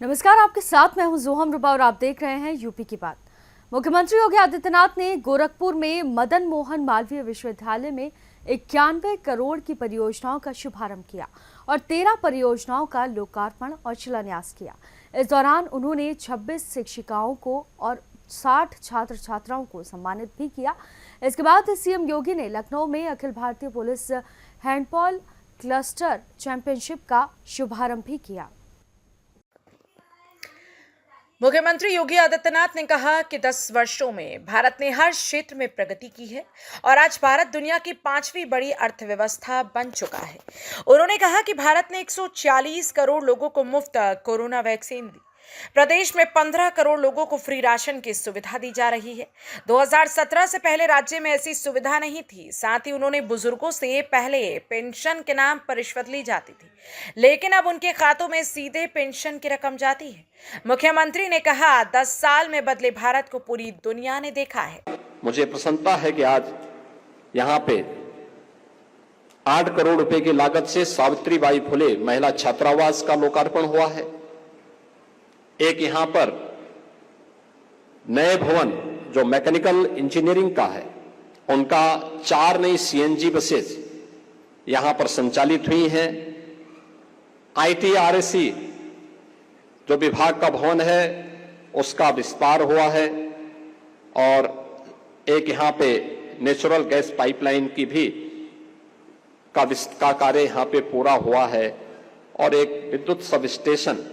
नमस्कार, आपके साथ मैं हूं जोहम रुबा और आप देख रहे हैं यूपी की बात। मुख्यमंत्री योगी आदित्यनाथ ने गोरखपुर में मदन मोहन मालवीय विश्वविद्यालय में 91 करोड़ की परियोजनाओं का शुभारंभ किया और 13 परियोजनाओं का लोकार्पण और शिलान्यास किया। इस दौरान उन्होंने 26 शिक्षिकाओं को और 60 छात्र छात्राओं को सम्मानित भी किया। इसके बाद सीएम योगी ने लखनऊ में Akhil Bharatiya police handball cluster championship का शुभारंभ भी किया। मुख्यमंत्री योगी आदित्यनाथ ने कहा कि 10 वर्षों में भारत ने हर क्षेत्र में प्रगति की है और आज भारत दुनिया की 5वीं बड़ी अर्थव्यवस्था बन चुका है। उन्होंने कहा कि भारत ने 140 करोड़ लोगों को मुफ्त कोरोना वैक्सीन दी। प्रदेश में 15 करोड़ लोगों को फ्री राशन की सुविधा दी जा रही है। 2017 से पहले राज्य में ऐसी सुविधा नहीं थी। साथ ही उन्होंने बुजुर्गों से पहले पेंशन के नाम पर रिश्वत ली जाती थी, लेकिन अब उनके खातों में सीधे पेंशन की रकम जाती है। मुख्यमंत्री ने कहा, 10 साल में बदले भारत को पूरी दुनिया ने देखा है। मुझे प्रसन्नता है कि आज यहाँ पे 8 करोड़ रुपए की लागत से सावित्रीबाई फुले महिला छात्रावास का लोकार्पण हुआ है। एक यहां पर नए भवन जो मैकेनिकल इंजीनियरिंग का है, उनका 4 नई सीएनजी बसेस यहां पर संचालित हुई हैं। आईटीआरएसी जो विभाग का भवन है उसका विस्तार हुआ है और एक यहां पे नेचुरल गैस पाइपलाइन की भी का कार्य यहां पे पूरा हुआ है और एक विद्युत सब स्टेशन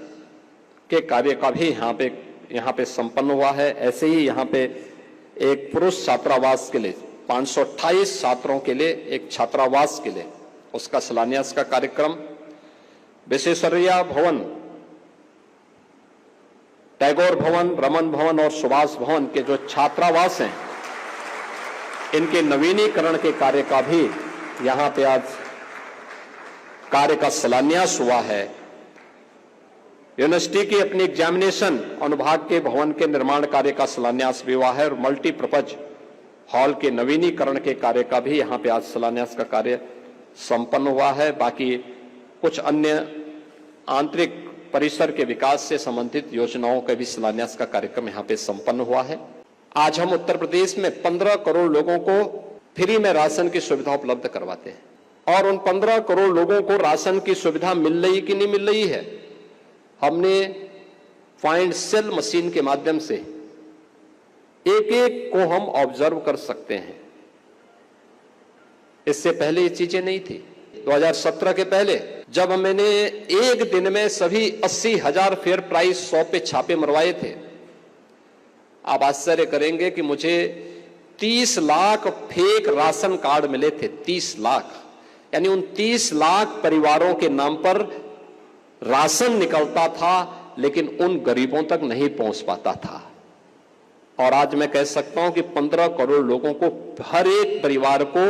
के कार्य का भी यहाँ पे संपन्न हुआ है। ऐसे ही यहाँ पे एक पुरुष छात्रावास के लिए 528 छात्रों के लिए एक छात्रावास के लिए उसका शिलान्यास का कार्यक्रम, विश्वेश्वरैया भवन, टैगोर भवन, रमन भवन और सुभाष भवन के जो छात्रावास हैं, इनके नवीनीकरण के कार्य का भी यहाँ पे आज कार्य का शिलान्यास हुआ है। यूनिवर्सिटी की अपनी एग्जामिनेशन अनुभाग के भवन के निर्माण कार्य का शिलान्यास भी हुआ है और मल्टीपर्पज हॉल के नवीनीकरण के कार्य का भी यहाँ पे आज शिलान्यास का कार्य संपन्न हुआ है। बाकी कुछ अन्य आंतरिक परिसर के विकास से संबंधित योजनाओं का भी शिलान्यास का कार्यक्रम यहाँ पे संपन्न हुआ है। आज हम उत्तर प्रदेश में 15 करोड़ लोगों को फ्री में राशन की सुविधा उपलब्ध करवाते हैं और उन 15 करोड़ लोगों को राशन की सुविधा मिल रही कि नहीं मिल रही है, हमने फाइंड सेल मशीन के माध्यम से एक एक को हम ऑब्जर्व कर सकते हैं। इससे पहले ये चीजें नहीं थी। 2017 के पहले जब मैंने एक दिन में सभी 80,000 फेयर प्राइस 100 पे छापे मरवाए थे, आप आश्चर्य करेंगे कि मुझे 30 लाख फेक राशन कार्ड मिले थे। 30 लाख, यानी उन 30 लाख परिवारों के नाम पर राशन निकलता था लेकिन उन गरीबों तक नहीं पहुंच पाता था। और आज मैं कह सकता हूं कि 15 करोड़ लोगों को, हर एक परिवार को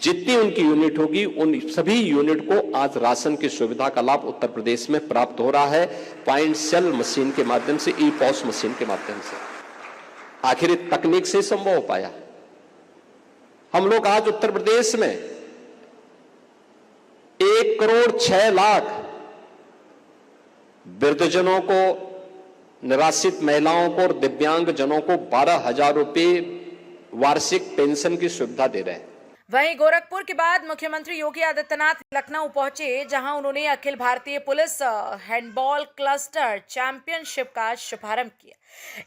जितनी उनकी यूनिट होगी उन सभी यूनिट को आज राशन की सुविधा का लाभ उत्तर प्रदेश में प्राप्त हो रहा है। पॉइंट सेल मशीन के माध्यम से, ई पॉस मशीन के माध्यम से। आखिर तकनीक से संभव हो पाया। हम लोग आज उत्तर प्रदेश में 1 करोड़ 6 लाख वृद्धजनों को, निराश्रित महिलाओं को और दिव्यांग जनों को 12,000 रुपए वार्षिक पेंशन की सुविधा दे रहे हैं। वहीं गोरखपुर के बाद मुख्यमंत्री योगी आदित्यनाथ लखनऊ पहुंचे, जहां उन्होंने Akhil Bharatiya police handball cluster championship का शुभारंभ किया।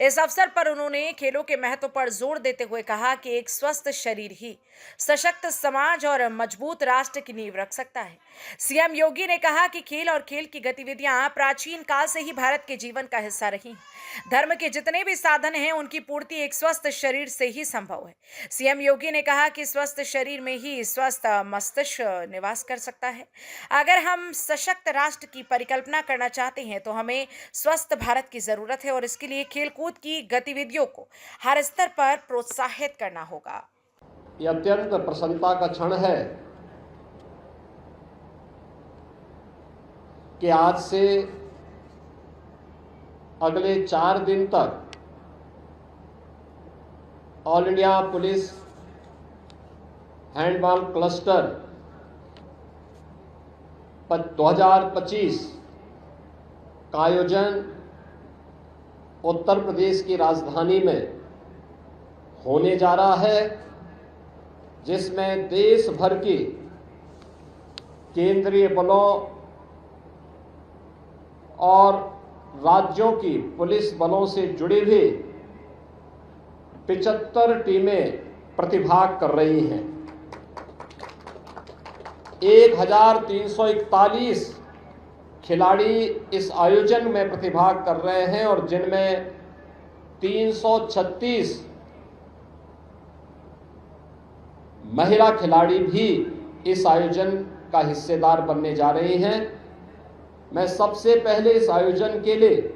इस अवसर पर उन्होंने खेलों के महत्व पर जोर देते हुए कहा कि एक स्वस्थ शरीर ही सशक्त समाज और मजबूत राष्ट्र की नींव रख सकता है। सीएम योगी ने कहा कि खेल और खेल की गतिविधियां प्राचीन काल से ही भारत के जीवन का हिस्सा रही हैं। धर्म के जितने भी साधन हैं, उनकी पूर्ति एक स्वस्थ शरीर से ही संभव है। सीएम योगी ने कहा कि स्वस्थ शरीर में ही स्वस्थ मस्तिष्क निवास कर सकता है। अगर हम सशक्त राष्ट्र की परिकल्पना करना चाहते हैं तो हमें स्वस्थ भारत की जरूरत है और इसके लिए खेलकूद की गतिविधियों को हर स्तर पर प्रोत्साहित करना होगा। यह अत्यंत प्रसन्नता का क्षण है कि आज से अगले 4 दिन तक all India police handball cluster 2025 का आयोजन उत्तर प्रदेश की राजधानी में होने जा रहा है, जिसमें देश भर के केंद्रीय बलों और राज्यों की पुलिस बलों से जुड़ी हुई 75 टीमें प्रतिभाग कर रही हैं। 1341 खिलाड़ी इस आयोजन में प्रतिभाग कर रहे हैं और जिनमें 336 महिला खिलाड़ी भी इस आयोजन का हिस्सेदार बनने जा रही हैं। मैं सबसे पहले इस आयोजन के लिए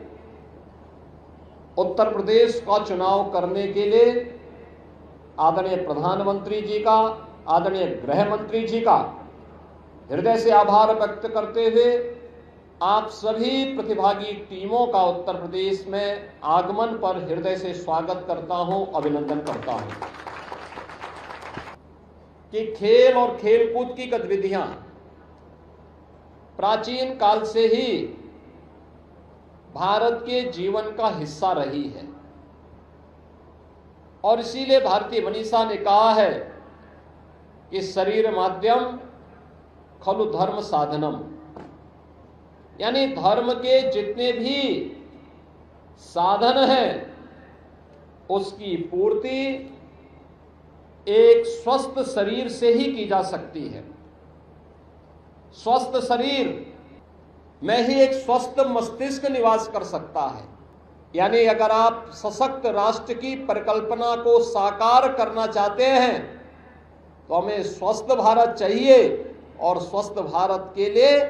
उत्तर प्रदेश का चुनाव करने के लिए आदरणीय प्रधानमंत्री जी का, आदरणीय गृह मंत्री जी का हृदय से आभार व्यक्त करते हुए आप सभी प्रतिभागी टीमों का उत्तर प्रदेश में आगमन पर हृदय से स्वागत करता हूं, अभिनंदन करता हूं। कि खेल और खेलकूद की गतिविधियां प्राचीन काल से ही भारत के जीवन का हिस्सा रही है और इसीलिए भारतीय मनीषा ने कहा है कि शरीर माध्यम खलु धर्म साधनम, यानी धर्म के जितने भी साधन हैं उसकी पूर्ति एक स्वस्थ शरीर से ही की जा सकती है। स्वस्थ शरीर में ही एक स्वस्थ मस्तिष्क निवास कर सकता है। यानी अगर आप सशक्त राष्ट्र की परिकल्पना को साकार करना चाहते हैं तो हमें स्वस्थ भारत चाहिए और स्वस्थ भारत के लिए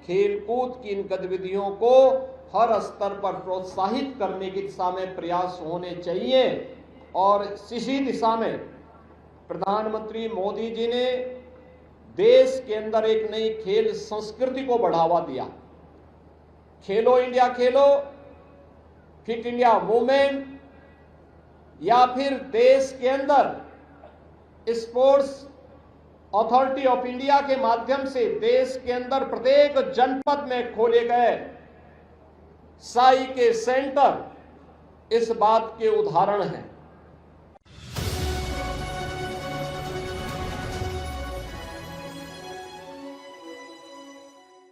खेलकूद की इन गतिविधियों को हर स्तर पर प्रोत्साहित करने की दिशा में प्रयास होने चाहिए। और इसी दिशा में प्रधानमंत्री मोदी जी ने देश के अंदर एक नई खेल संस्कृति को बढ़ावा दिया। खेलो इंडिया खेलो, फिट इंडिया मूवमेंट, या फिर देश के अंदर स्पोर्ट्स अथॉरिटी ऑफ इंडिया के माध्यम से देश के अंदर प्रत्येक जनपद में खोले गए साई के सेंटर इस बात के उदाहरण हैं।